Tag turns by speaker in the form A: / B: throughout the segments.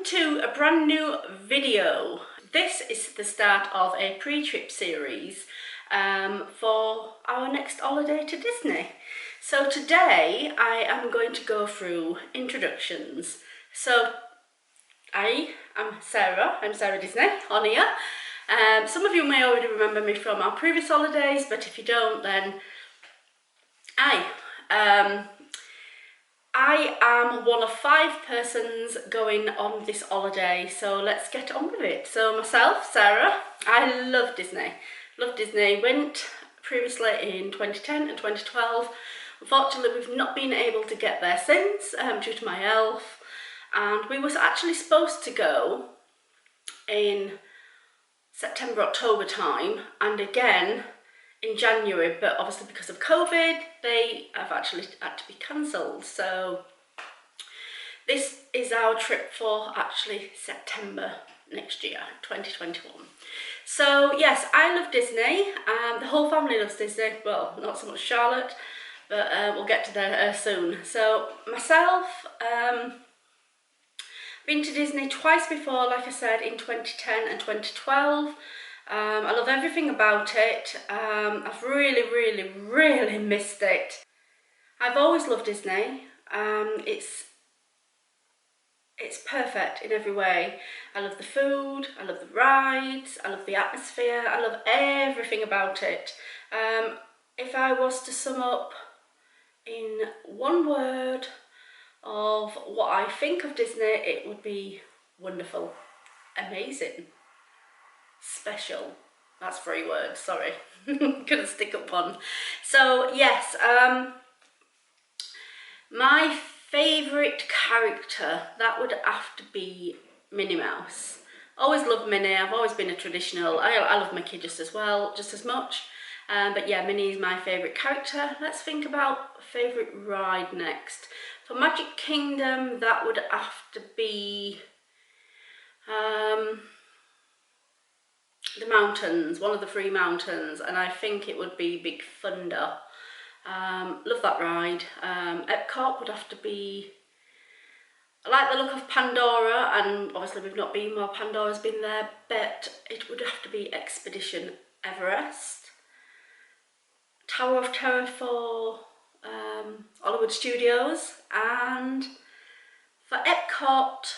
A: welcome to a brand new video. This is the start of a pre-trip series for our next holiday to Disney. So today I am going to go through introductions. So I am Sarah, I'm Sarah Disney on here. Some of you may already remember me from our previous holidays, but if you don't, then I am one of 5 persons going on this holiday, so let's get on with it. So myself, Sarah, I love Disney. Love Disney. Went previously in 2010 and 2012. Unfortunately, we've not been able to get there since due to my health. And we was actually supposed to go in September, October time, and again in January, but obviously because of COVID, they have actually had to be cancelled. So this is our trip for actually September next year, 2021. So yes, I love Disney. The whole family loves Disney. Well, not so much Charlotte, but we'll get to that soon. So myself, been to Disney twice before, like I said, in 2010 and 2012. I love everything about it. I've really missed it. I've always loved Disney. It's perfect in every way. I love the food, I love the rides, I love the atmosphere, I love everything about it. If I was to sum up in one word of what I think of Disney, it would be wonderful, amazing, special. That's 3 words, sorry. Couldn't stick up one. So yes, my favourite character, that would have to be Minnie Mouse. Always loved Minnie. I've always been a traditional. I love Mickey just as well, just as much. But yeah, Minnie is my favourite character. Let's think about favourite ride next. For Magic Kingdom, that would have to be the mountains, one of the 3 mountains, and I think it would be Big Thunder. Love that ride. Epcot would have to be, I like the look of Pandora, and obviously we've not been while Pandora's been there, but it would have to be Expedition Everest. Tower of Terror for Hollywood Studios, and for Epcot,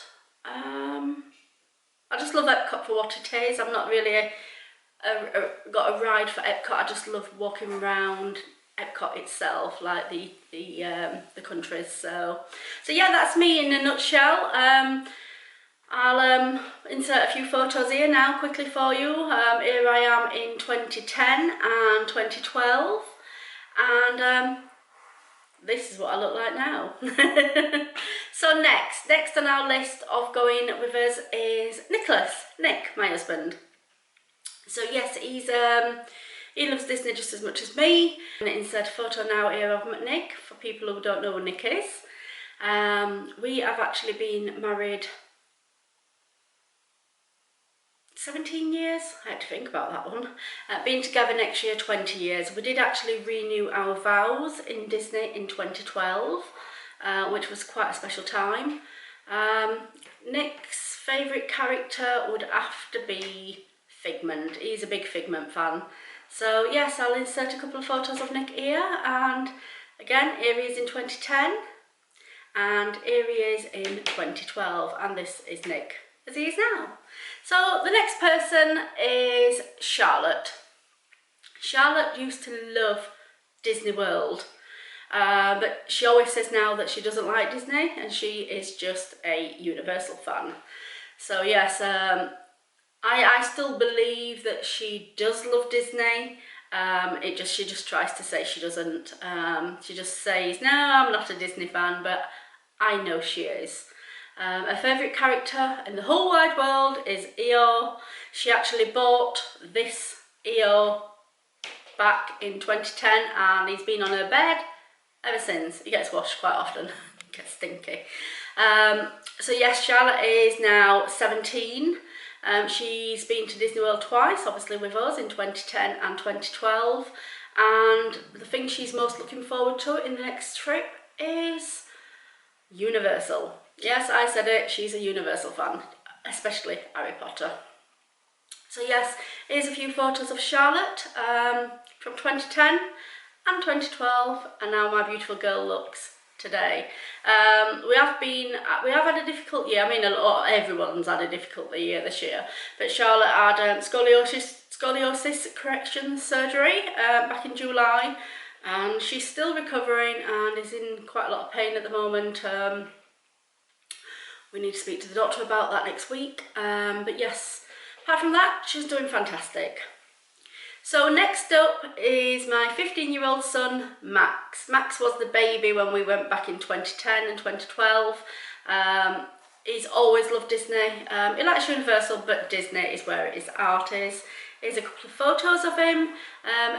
A: I just love Epcot for what it is. I'm not really got a ride for Epcot. I just love walking around Epcot itself, like the countries. So yeah, that's me in a nutshell. I'll insert a few photos here now quickly for you. Here I am in 2010 and 2012, and this is what I look like now. So next on our list of going with us is Nick, my husband. So yes, he loves Disney just as much as me. I'm going to insert a photo now here of Nick, for people who don't know who Nick is. We have actually been married 17 years, I had to think about that one. Been together next year 20 years. We did actually renew our vows in Disney in 2012, which was quite a special time. Nick's favourite character would have to be Figment. He's a big Figment fan. So yes, I'll insert a couple of photos of Nick here, and again, here he is in 2010, and here he is in 2012, and this is Nick as he is now. So the next person is Charlotte. Charlotte used to love Disney World, but she always says now that she doesn't like Disney, and she is just a Universal fan. So yes, I still believe that she does love Disney. She just tries to say she doesn't. She just says, no, I'm not a Disney fan, but I know she is. Her favourite character in the whole wide world is Eeyore. She actually bought this Eeyore back in 2010, and he's been on her bed ever since. He gets washed quite often, gets stinky. So yes, Charlotte is now 17. She's been to Disney World twice, obviously with us in 2010 and 2012. And the thing she's most looking forward to in the next trip is Universal. Yes, I said it, she's a Universal fan, especially Harry Potter. So yes, here's a few photos of Charlotte from 2010 and 2012, and now my beautiful girl looks today. We have had a difficult year. I mean, everyone's had a difficult year this year, but Charlotte had scoliosis correction surgery back in July, and she's still recovering and is in quite a lot of pain at the moment. We need to speak to the doctor about that next week, but yes, apart from that, she's doing fantastic. So next up is my 15-year-old son, Max. Max was the baby when we went back in 2010 and 2012. He's always loved Disney. He likes Universal, but Disney is where his heart is. Here's a couple of photos of him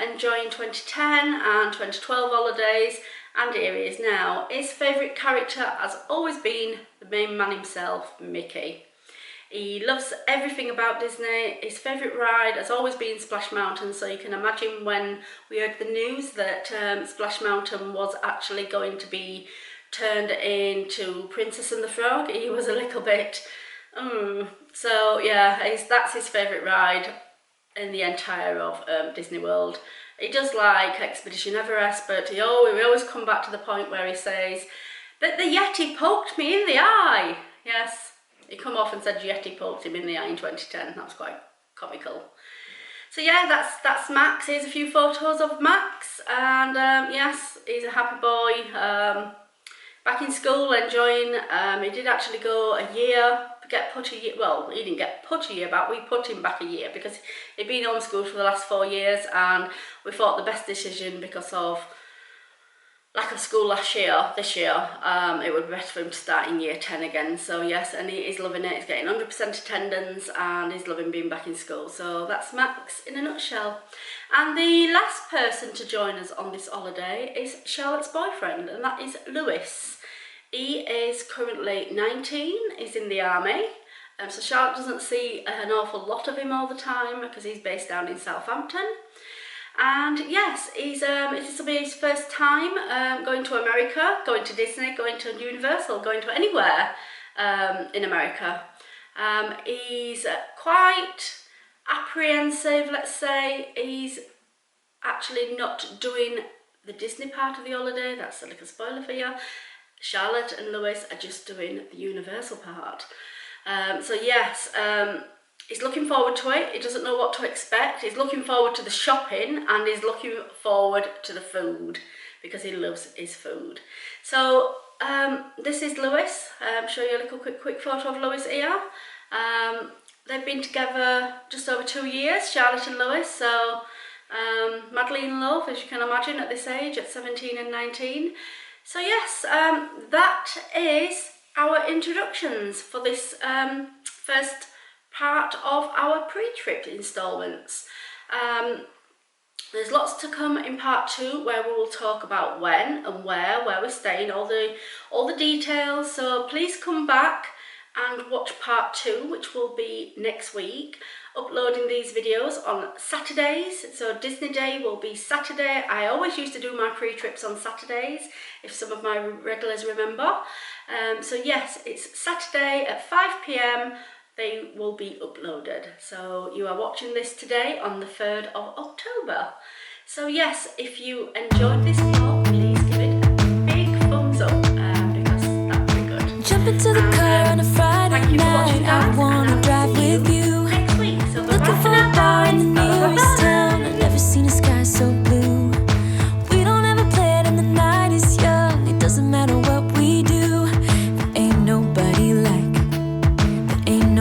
A: enjoying 2010 and 2012 holidays, and here he is now. His favourite character has always been the main man himself, Mickey. He loves everything about Disney. His favourite ride has always been Splash Mountain, so you can imagine when we heard the news that Splash Mountain was actually going to be turned into Princess and the Frog, he was a little bit, So yeah, that's his favourite ride in the entire of Disney World. He does like Expedition Everest, but we always come back to the point where he says that the Yeti poked me in the eye. Yes. He come off and said Yeti poked him in the eye in 2010. That was quite comical. So yeah, that's Max. Here's a few photos of Max, and yes, he's a happy boy. Back in school, enjoying. He did actually go a year, get put a year. Well, he didn't get put a year back. We put him back a year because he'd been homeschooled for the last 4 years, and we thought the best decision because of lack of school this year, it would be better for him to start in year 10 again. So yes, and he is loving it. He's getting 100% attendance and he's loving being back in school. So that's Max in a nutshell. And the last person to join us on this holiday is Charlotte's boyfriend, and that is Lewis. He is currently 19, he's in the army. So Charlotte doesn't see an awful lot of him all the time because he's based down in Southampton. And yes, this will be his first time going to America, going to Disney, going to Universal, going to anywhere in America. He's quite apprehensive, let's say. He's actually not doing the Disney part of the holiday. That's a little spoiler for you. Charlotte and Lewis are just doing the Universal part. So yes, he's looking forward to it. He doesn't know what to expect. He's looking forward to the shopping, and he's looking forward to the food because he loves his food. So this is Lewis. Show you a little quick photo of Lewis here. They've been together just over 2 years, Charlotte and Lewis. So madly in love, as you can imagine, at this age, at 17 and 19. So yes, that is our introductions for this first part of our pre-trip instalments. There's lots to come in part 2 where we will talk about when and where we're staying, all the details. So please come back and watch part 2, which will be next week. Uploading these videos on Saturdays, so Disney Day will be Saturday. I always used to do my pre-trips on Saturdays, if some of my regulars remember. So yes, it's Saturday at 5 PM. They will be uploaded. So you are watching this today on the 3rd of October. So yes, if you enjoyed this vlog, please give it a big thumbs up because that would be good. Jump into the